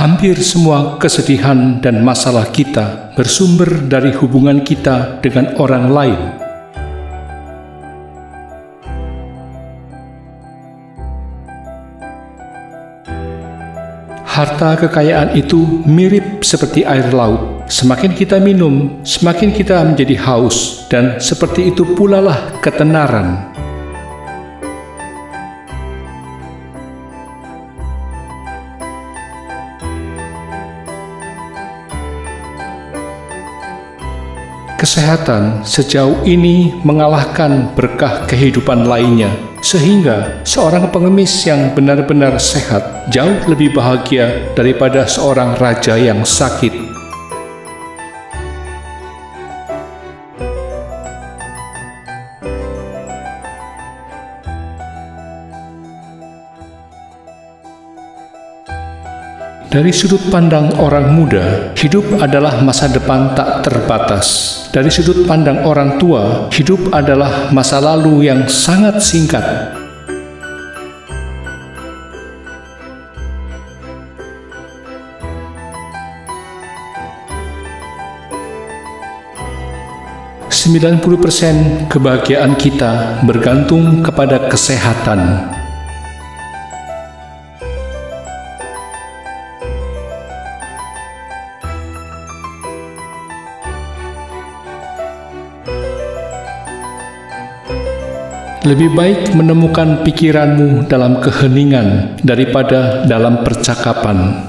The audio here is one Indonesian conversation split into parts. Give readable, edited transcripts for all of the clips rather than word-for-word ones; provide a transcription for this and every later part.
Hampir semua kesedihan dan masalah kita bersumber dari hubungan kita dengan orang lain. Harta kekayaan itu mirip seperti air laut. Semakin kita minum, semakin kita menjadi haus, dan seperti itu pula lah ketenaran. Kesehatan sejauh ini mengalahkan berkah kehidupan lainnya, sehingga seorang pengemis yang benar-benar sehat jauh lebih bahagia daripada seorang raja yang sakit. Dari sudut pandang orang muda, hidup adalah masa depan tak terbatas. Dari sudut pandang orang tua, hidup adalah masa lalu yang sangat singkat. %90 kebahagiaan kita bergantung kepada kesehatan. Lebih baik menemukan pikiranmu dalam keheningan daripada dalam percakapan.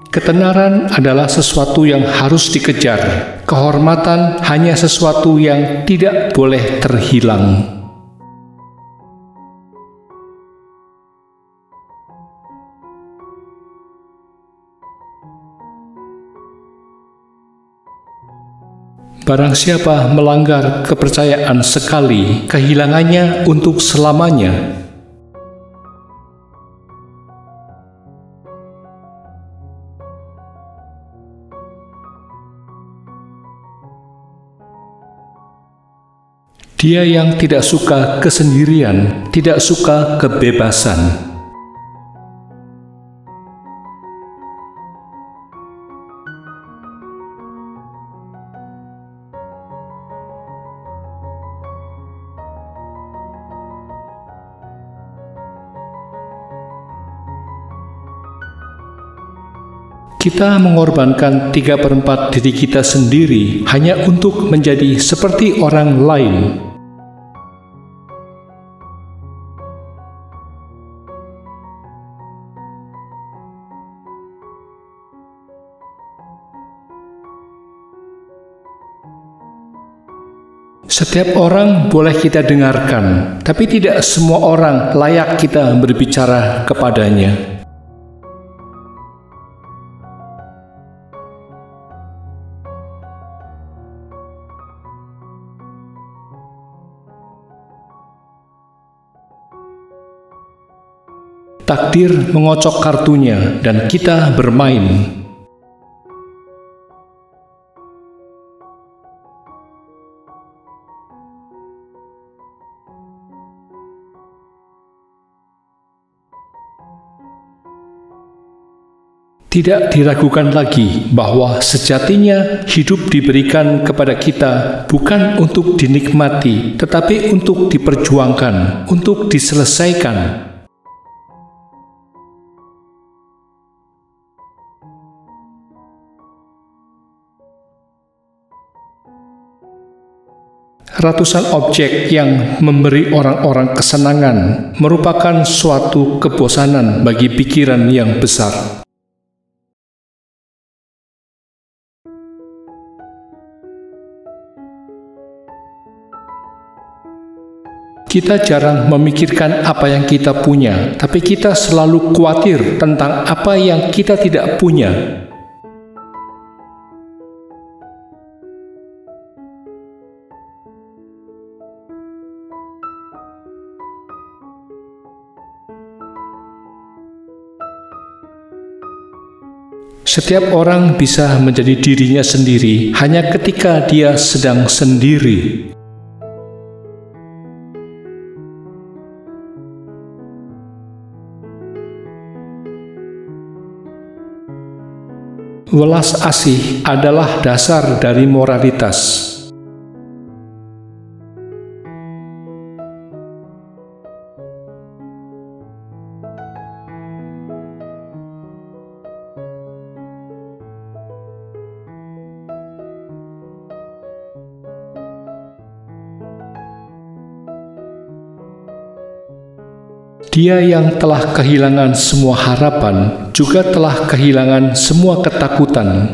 Ketenaran adalah sesuatu yang harus dikejar. Kehormatan hanya sesuatu yang tidak boleh terhilang. Barang siapa melanggar kepercayaan sekali, kehilangannya untuk selamanya. Dia yang tidak suka kesendirian, tidak suka kebebasan. Kita mengorbankan 3/4 diri kita sendiri hanya untuk menjadi seperti orang lain. Setiap orang boleh kita dengarkan, tapi tidak semua orang layak kita berbicara kepadanya. Takdir mengocok kartunya dan kita bermain. Tidak diragukan lagi bahwa sejatinya hidup diberikan kepada kita bukan untuk dinikmati, tetapi untuk diperjuangkan, untuk diselesaikan. Ratusan objek yang memberi orang-orang kesenangan merupakan suatu kebosanan bagi pikiran yang besar. Kita jarang memikirkan apa yang kita punya, tapi kita selalu khawatir tentang apa yang kita tidak punya. Setiap orang bisa menjadi dirinya sendiri hanya ketika dia sedang sendiri. Welas asih adalah dasar dari moralitas. Dia yang telah kehilangan semua harapan juga telah kehilangan semua ketakutan.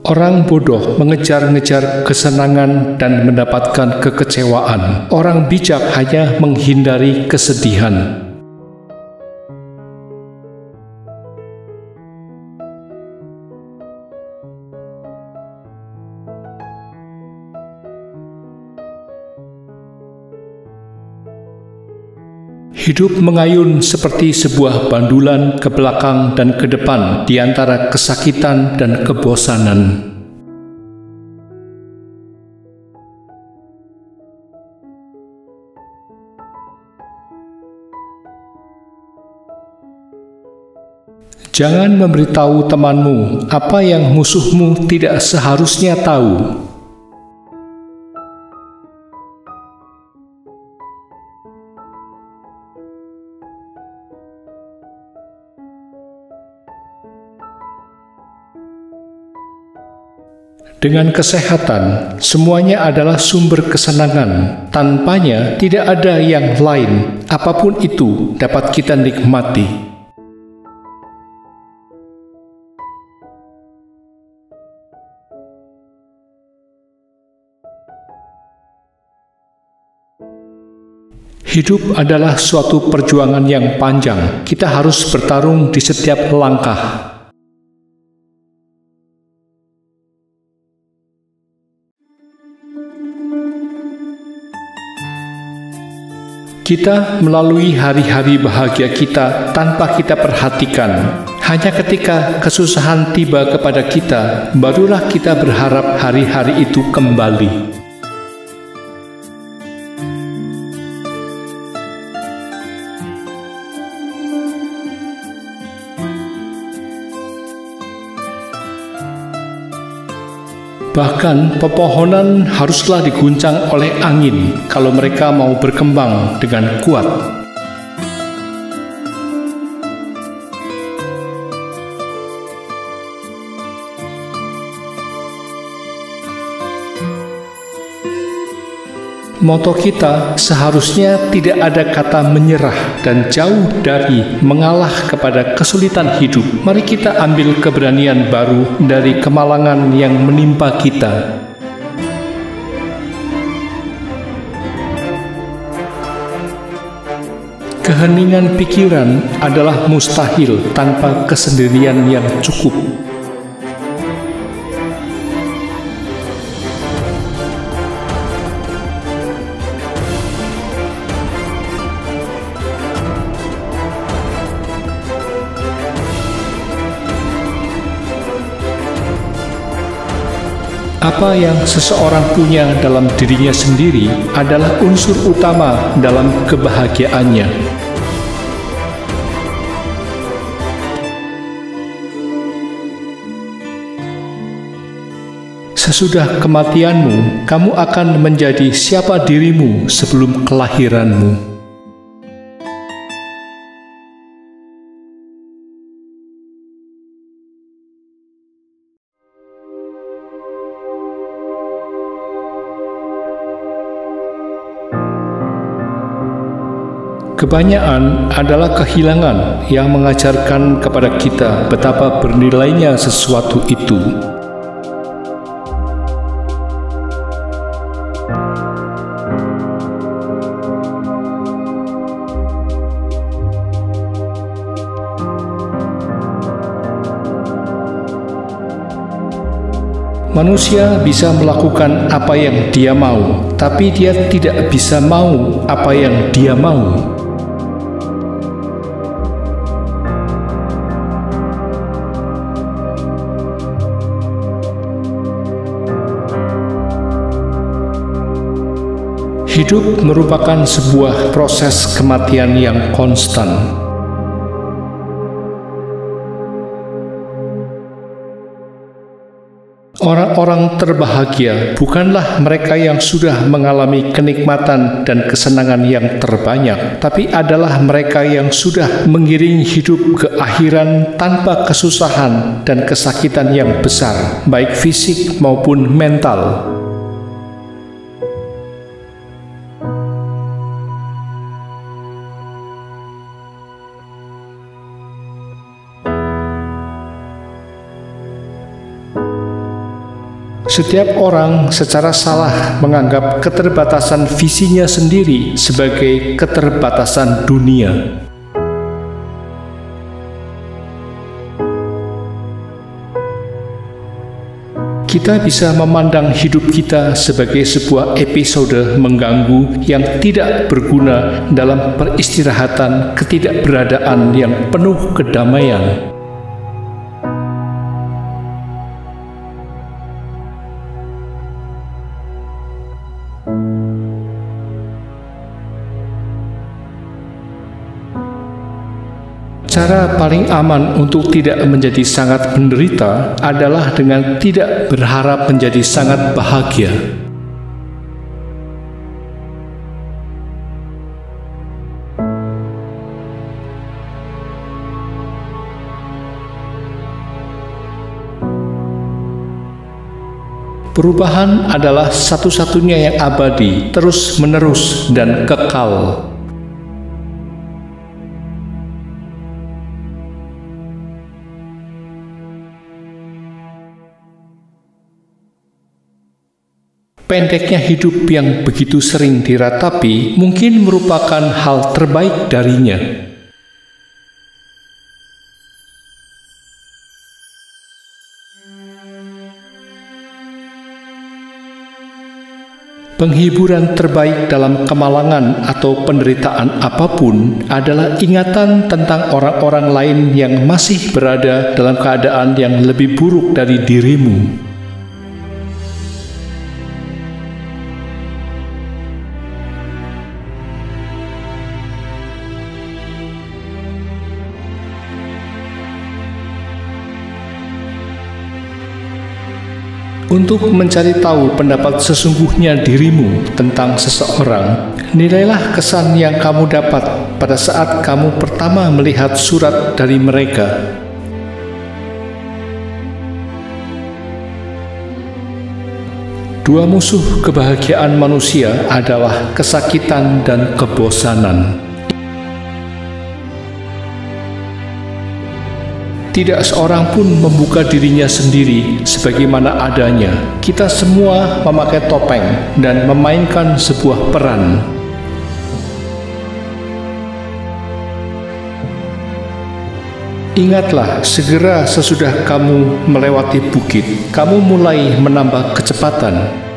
Orang bodoh mengejar-ngejar kesenangan dan mendapatkan kekecewaan. Orang bijak hanya menghindari kesedihan. Hidup mengayun seperti sebuah bandulan ke belakang dan ke depan di antara kesakitan dan kebosanan. Jangan memberitahu temanmu apa yang musuhmu tidak seharusnya tahu. Dengan kesehatan, semuanya adalah sumber kesenangan. Tanpanya, tidak ada yang lain. Apapun itu dapat kita nikmati. Hidup adalah suatu perjuangan yang panjang. Kita harus bertarung di setiap langkah. Kita melalui hari-hari bahagia kita tanpa kita perhatikan. Hanya ketika kesusahan tiba kepada kita, barulah kita berharap hari-hari itu kembali. Bahkan pepohonan haruslah diguncang oleh angin kalau mereka mau berkembang dengan kuat. Moto kita seharusnya tidak ada kata menyerah dan jauh dari mengalah kepada kesulitan hidup. Mari kita ambil keberanian baru dari kemalangan yang menimpa kita. Keheningan pikiran adalah mustahil tanpa kesendirian yang cukup. Apa yang seseorang punya dalam dirinya sendiri adalah unsur utama dalam kebahagiaannya. Sesudah kematianmu, kamu akan menjadi siapa dirimu sebelum kelahiranmu. Kebanyakan adalah kehilangan yang mengajarkan kepada kita betapa bernilainya sesuatu itu. Manusia bisa melakukan apa yang dia mau, tapi dia tidak bisa mau apa yang dia mau. Hidup merupakan sebuah proses kematian yang konstan. Orang-orang terbahagia bukanlah mereka yang sudah mengalami kenikmatan dan kesenangan yang terbanyak, tapi adalah mereka yang sudah mengiringi hidup ke akhiran tanpa kesusahan dan kesakitan yang besar, baik fisik maupun mental. Setiap orang secara salah menganggap keterbatasan visinya sendiri sebagai keterbatasan dunia. Kita bisa memandang hidup kita sebagai sebuah episode mengganggu yang tidak berguna dalam peristirahatan ketidakberadaan yang penuh kedamaian. Cara paling aman untuk tidak menjadi sangat menderita adalah dengan tidak berharap menjadi sangat bahagia. Perubahan adalah satu-satunya yang abadi, terus-menerus, dan kekal. Pendeknya hidup yang begitu sering diratapi mungkin merupakan hal terbaik darinya. Penghiburan terbaik dalam kemalangan atau penderitaan apapun adalah ingatan tentang orang-orang lain yang masih berada dalam keadaan yang lebih buruk dari dirimu. Untuk mencari tahu pendapat sesungguhnya dirimu tentang seseorang, nilailah kesan yang kamu dapat pada saat kamu pertama melihat surat dari mereka. Dua musuh kebahagiaan manusia adalah kesakitan dan kebosanan. Tidak seorang pun membuka dirinya sendiri sebagaimana adanya. Kita semua memakai topeng dan memainkan sebuah peran. Ingatlah, segera sesudah kamu melewati bukit, kamu mulai menambah kecepatan.